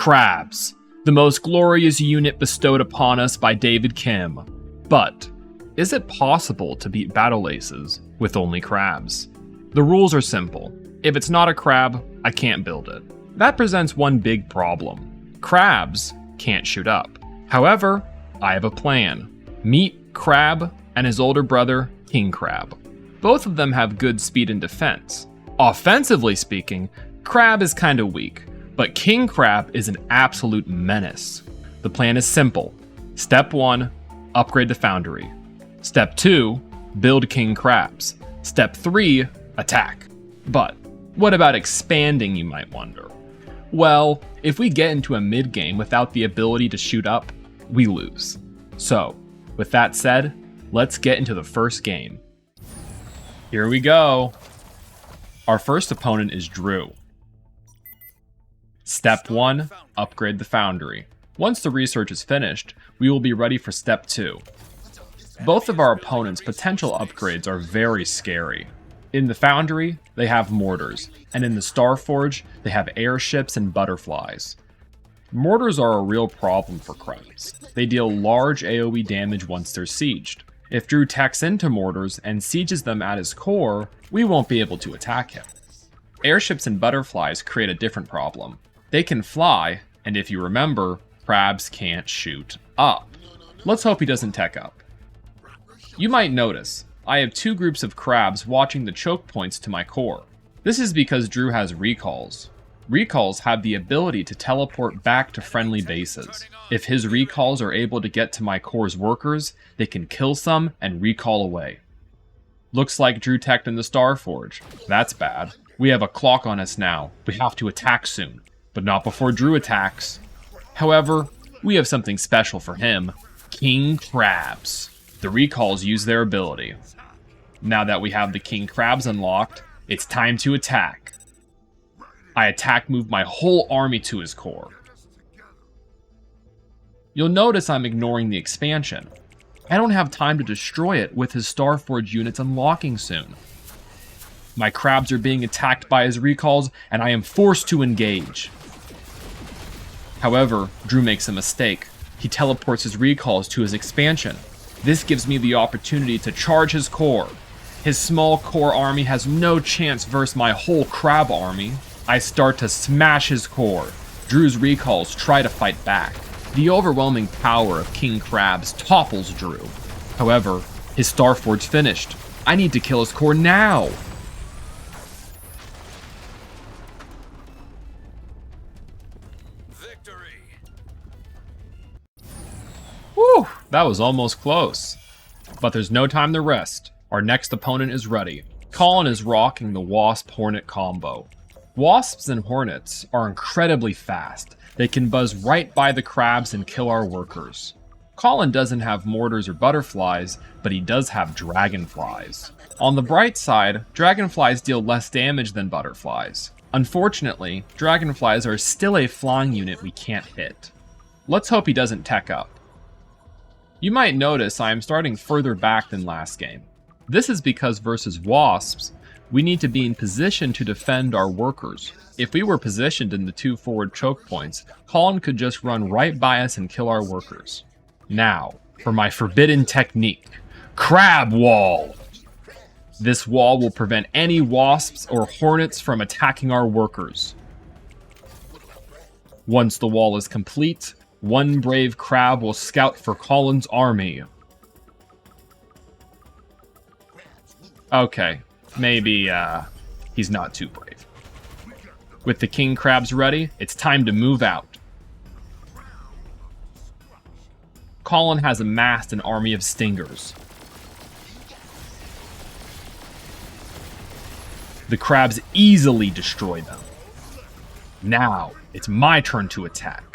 CRABS, the most glorious unit bestowed upon us by David Kim. But is it possible to beat Battle Aces with only crabs? The rules are simple. If it's not a crab, I can't build it. That presents one big problem. Crabs can't shoot up. However, I have a plan. Meet Crab and his older brother, King Crab. Both of them have good speed and defense. Offensively speaking, Crab is kinda weak, but King Crab is an absolute menace. The plan is simple. Step 1, upgrade the foundry. Step 2, build King Crabs. Step 3, attack. But what about expanding, you might wonder? Well, if we get into a mid-game without the ability to shoot up, we lose. So, with that said, let's get into the first game. Here we go. Our first opponent is Drew. Step 1, upgrade the foundry. Once the research is finished, we will be ready for step 2. Both of our opponents' potential upgrades are very scary. In the foundry, they have mortars, and in the Starforge, they have airships and butterflies. Mortars are a real problem for crabs. They deal large AoE damage once they're sieged. If Drew techs into mortars and sieges them at his core, we won't be able to attack him. Airships and butterflies create a different problem. They can fly, and if you remember, crabs can't shoot up. Let's hope he doesn't tech up. You might notice, I have two groups of crabs watching the choke points to my core. This is because Drew has recalls. Recalls have the ability to teleport back to friendly bases. If his recalls are able to get to my core's workers, they can kill some and recall away. Looks like Drew teched in the Starforge. That's bad. We have a clock on us now. We have to attack soon. But not before Drew attacks. However, we have something special for him. King Crabs. The recalls use their ability. Now that we have the King Crabs unlocked, it's time to attack. I attack move my whole army to his core. You'll notice I'm ignoring the expansion. I don't have time to destroy it with his Starforge units unlocking soon. My crabs are being attacked by his recalls, and I am forced to engage. However, Drew makes a mistake. He teleports his recalls to his expansion. This gives me the opportunity to charge his core. His small core army has no chance versus my whole crab army. I start to smash his core. Drew's recalls try to fight back. The overwhelming power of King Crabs topples Drew. However, his Starforge finished. I need to kill his core now. Whew, that was almost close. But there's no time to rest. Our next opponent is ready. Colin is rocking the Wasp-Hornet combo. Wasps and Hornets are incredibly fast. They can buzz right by the crabs and kill our workers. Colin doesn't have mortars or butterflies, but he does have dragonflies. On the bright side, dragonflies deal less damage than butterflies. Unfortunately, dragonflies are still a flying unit we can't hit. Let's hope he doesn't tech up. You might notice I am starting further back than last game. This is because versus wasps, we need to be in position to defend our workers. If we were positioned in the two forward choke points, Colin could just run right by us and kill our workers. Now, for my forbidden technique, Crab Wall. This wall will prevent any wasps or hornets from attacking our workers. Once the wall is complete, one brave crab will scout for Colin's army. Okay, maybe he's not too brave. With the King Crabs ready, it's time to move out. Colin has amassed an army of stingers. The crabs easily destroy them. Now, it's my turn to attack.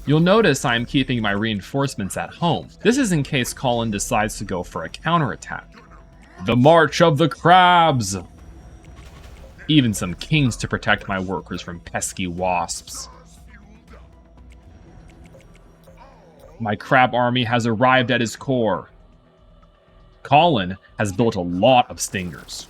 You'll notice I am keeping my reinforcements at home. This is in case Colin decides to go for a counterattack. The March of the Crabs! Even some kings to protect my workers from pesky wasps. My crab army has arrived at his core. Colin has built a lot of stingers.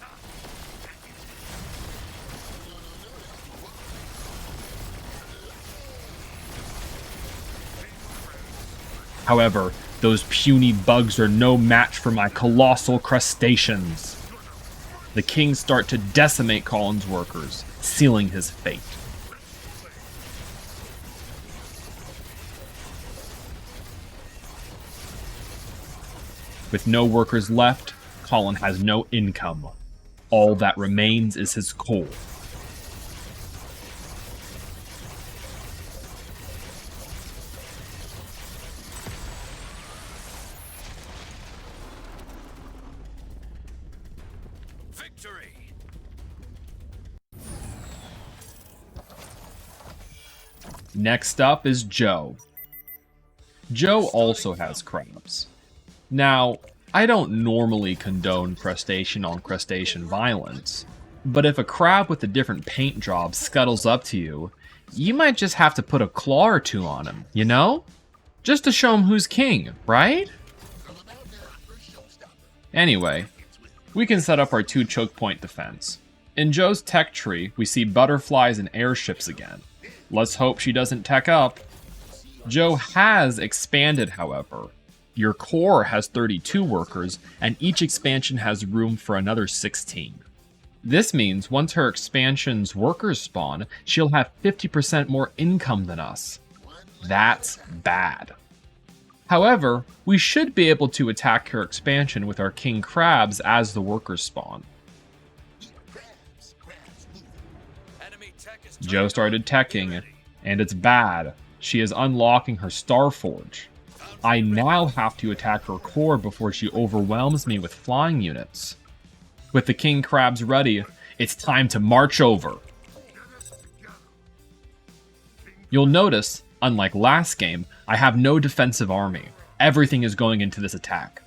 However, those puny bugs are no match for my colossal crustaceans. The king starts to decimate Colin's workers, sealing his fate. With no workers left, Colin has no income. All that remains is his coal. Victory! Next up is Joe. Joe also has crabs. Now, I don't normally condone crustacean on crustacean violence, but if a crab with a different paint job scuttles up to you, you might just have to put a claw or two on him, you know? Just to show him who's king, right? Anyway, we can set up our 2 choke point defense. In Joe's tech tree, we see butterflies and airships again. Let's hope she doesn't tech up. Joe has expanded, however. Your core has 32 workers, and each expansion has room for another 16. This means once her expansion's workers spawn, she'll have 50% more income than us. That's bad. However, we should be able to attack her expansion with our king crabs as the workers spawn. Joe started teching, and it's bad. She is unlocking her Star Forge. I now have to attack her core before she overwhelms me with flying units. With the king crabs ready, it's time to march over. You'll notice, unlike last game, I have no defensive army. Everything is going into this attack.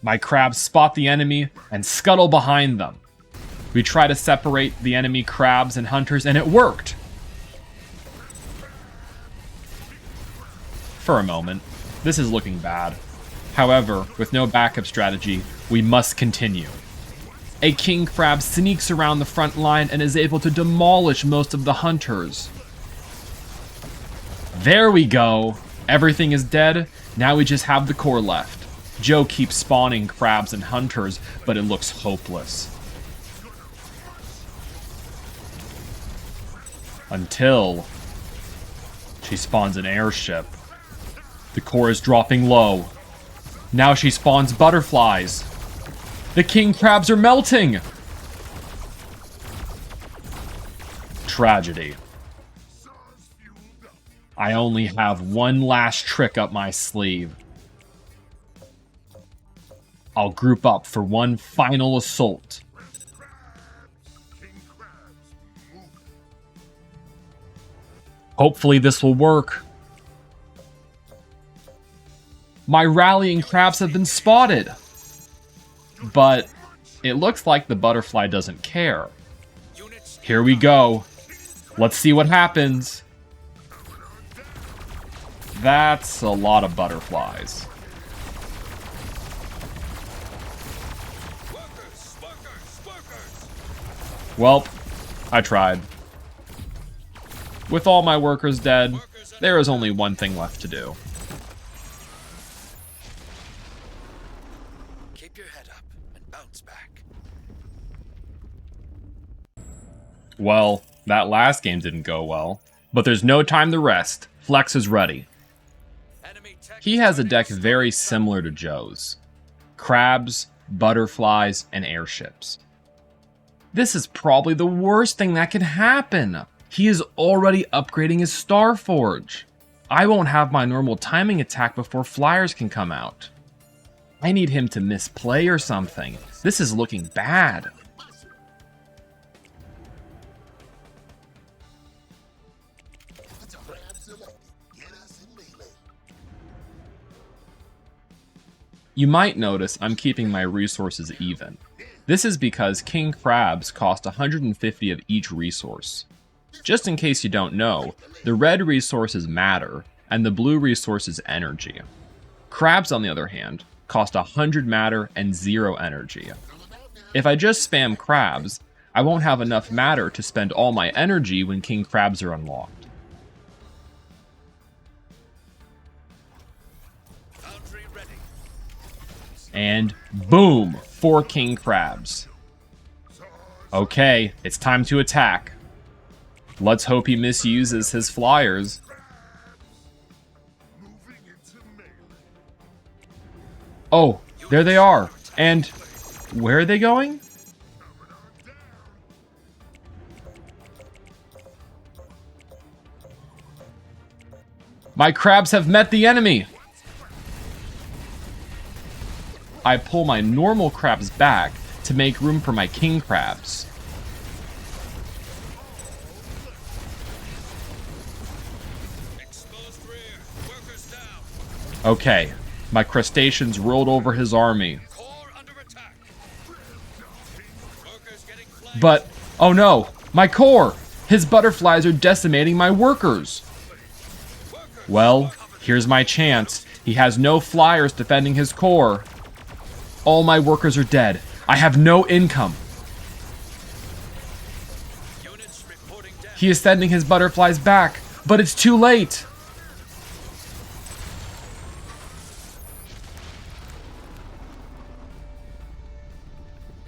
My crabs spot the enemy and scuttle behind them. We try to separate the enemy crabs and hunters, and it worked! For a moment, this is looking bad. However, with no backup strategy, we must continue. A king crab sneaks around the front line and is able to demolish most of the hunters. There we go! Everything is dead, now we just have the core left. Joe keeps spawning crabs and hunters, but it looks hopeless. Until she spawns an airship. The core is dropping low. Now she spawns butterflies. The king crabs are melting! Tragedy. I only have one last trick up my sleeve. I'll group up for one final assault. Hopefully this will work. My rallying crabs have been spotted. But it looks like the butterfly doesn't care. Here we go. Let's see what happens. That's a lot of butterflies. Welp, I tried. With all my workers dead, there is only one thing left to do. Keep your head up and bounce back. Well, that last game didn't go well, but there's no time to rest. Flex is ready. He has a deck very similar to Joe's. Crabs, butterflies, and airships. This is probably the worst thing that could happen. He is already upgrading his Star Forge. I won't have my normal timing attack before flyers can come out. I need him to misplay or something. This is looking bad. You might notice I'm keeping my resources even. This is because King Crabs cost 150 of each resource. Just in case you don't know, the red resources matter, and the blue resource is energy. Crabs, on the other hand, cost 100 matter and 0 energy. If I just spam crabs, I won't have enough matter to spend all my energy when King Crabs are unlocked. And boom, 4 king crabs. Okay, it's time to attack. Let's hope he misuses his flyers. Oh, there they are. And where are they going? My crabs have met the enemy. I pull my normal crabs back to make room for my king crabs. Exposed rear. Workers down. Okay, my crustaceans rolled over his army. Core under attack. Workers getting flanked. But, oh no, my core! His butterflies are decimating my workers. Well, here's my chance. He has no flyers defending his core. All my workers are dead. I have no income. Units reporting down. He is sending his butterflies back, but it's too late.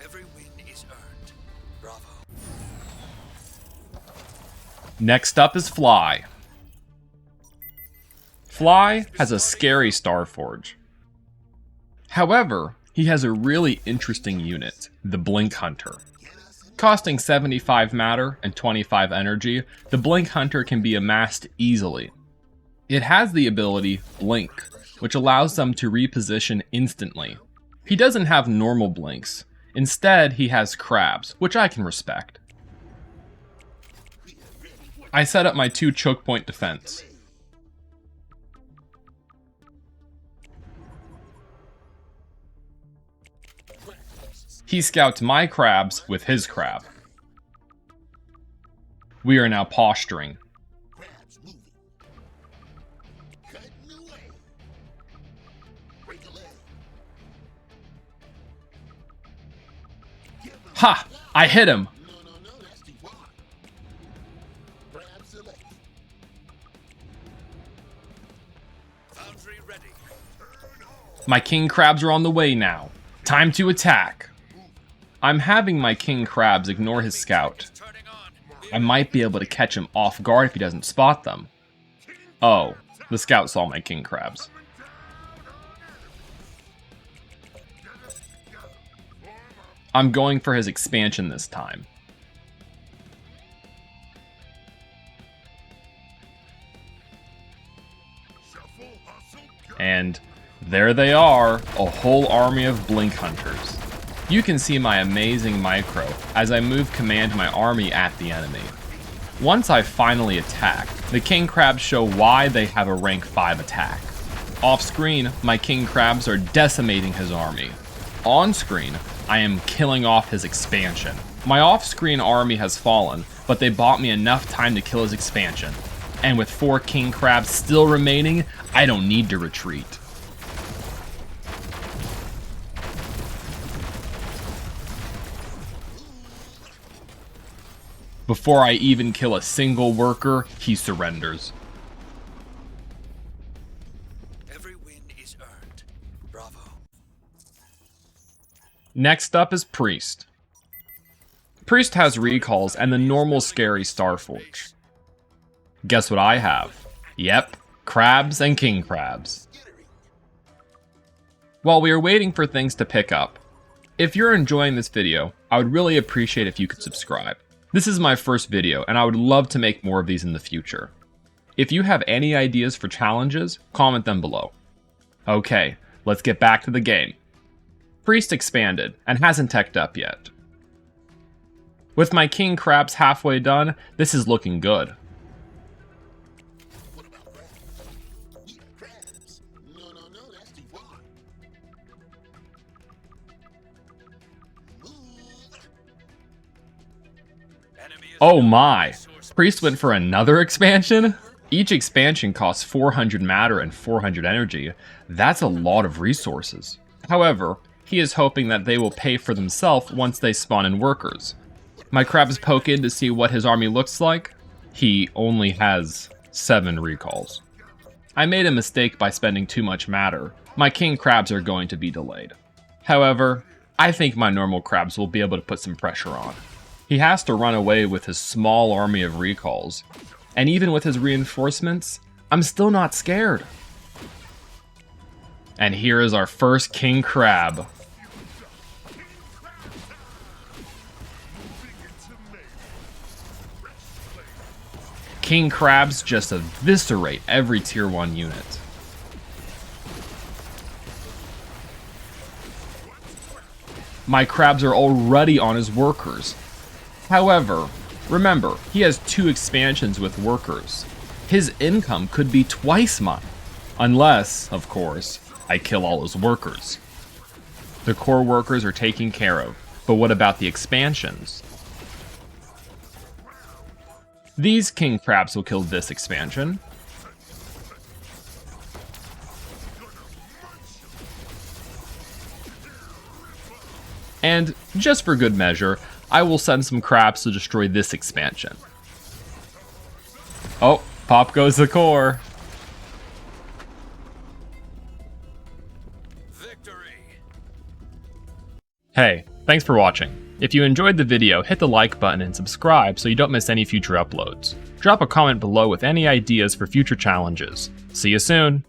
Every win is earned. Bravo. Next up is Fly. Fly has a scary Starforge. However, he has a really interesting unit, the Blink Hunter. Costing 75 matter and 25 energy, the Blink Hunter can be amassed easily. It has the ability Blink, which allows them to reposition instantly. He doesn't have normal blinks. Instead, he has crabs, which I can respect. I set up my 2 choke point defense. He scouts my crabs with his crab. We are now posturing. Ha! I hit him! Foundry ready. My king crabs are on the way now. Time to attack. I'm having my king crabs ignore his scout. Turning on. I might be able to catch him off guard if he doesn't spot them. Oh, the scout saw my king crabs. I'm going for his expansion this time. And there they are, a whole army of Blink Hunters. You can see my amazing micro as I move command my army at the enemy. Once I finally attack, the king crabs show why they have a rank 5 attack. Off screen, my king crabs are decimating his army. On screen, I am killing off his expansion. My off-screen army has fallen, but they bought me enough time to kill his expansion. And with 4 king crabs still remaining, I don't need to retreat. Before I even kill a single worker, he surrenders. Every win is earned. Bravo. Next up is Priest. Priest has recalls and the normal scary Starforge. Guess what I have? Yep, crabs and king crabs. While we are waiting for things to pick up, if you're enjoying this video, I would really appreciate if you could subscribe. This is my first video, and I would love to make more of these in the future. If you have any ideas for challenges, comment them below. Okay, let's get back to the game. Priest expanded, and hasn't teched up yet. With my king crabs halfway done, this is looking good. Oh my! Priest went for another expansion? Each expansion costs 400 matter and 400 energy. That's a lot of resources. However, he is hoping that they will pay for themselves once they spawn in workers. My crabs poke in to see what his army looks like. He only has 7 recalls. I made a mistake by spending too much matter. My king crabs are going to be delayed. However, I think my normal crabs will be able to put some pressure on. He has to run away with his small army of recalls, and even with his reinforcements, I'm still not scared. And here is our first King Crab. King Crabs just eviscerate every tier 1 unit. My crabs are already on his workers. However, remember, he has 2 expansions with workers. His income could be twice mine. Unless, of course, I kill all his workers. The core workers are taken care of, but what about the expansions? These King Crabs will kill this expansion. And, just for good measure, I will send some crabs to destroy this expansion. Oh, pop goes the core. Victory! Hey, thanks for watching. If you enjoyed the video, hit the like button and subscribe so you don't miss any future uploads. Drop a comment below with any ideas for future challenges. See you soon!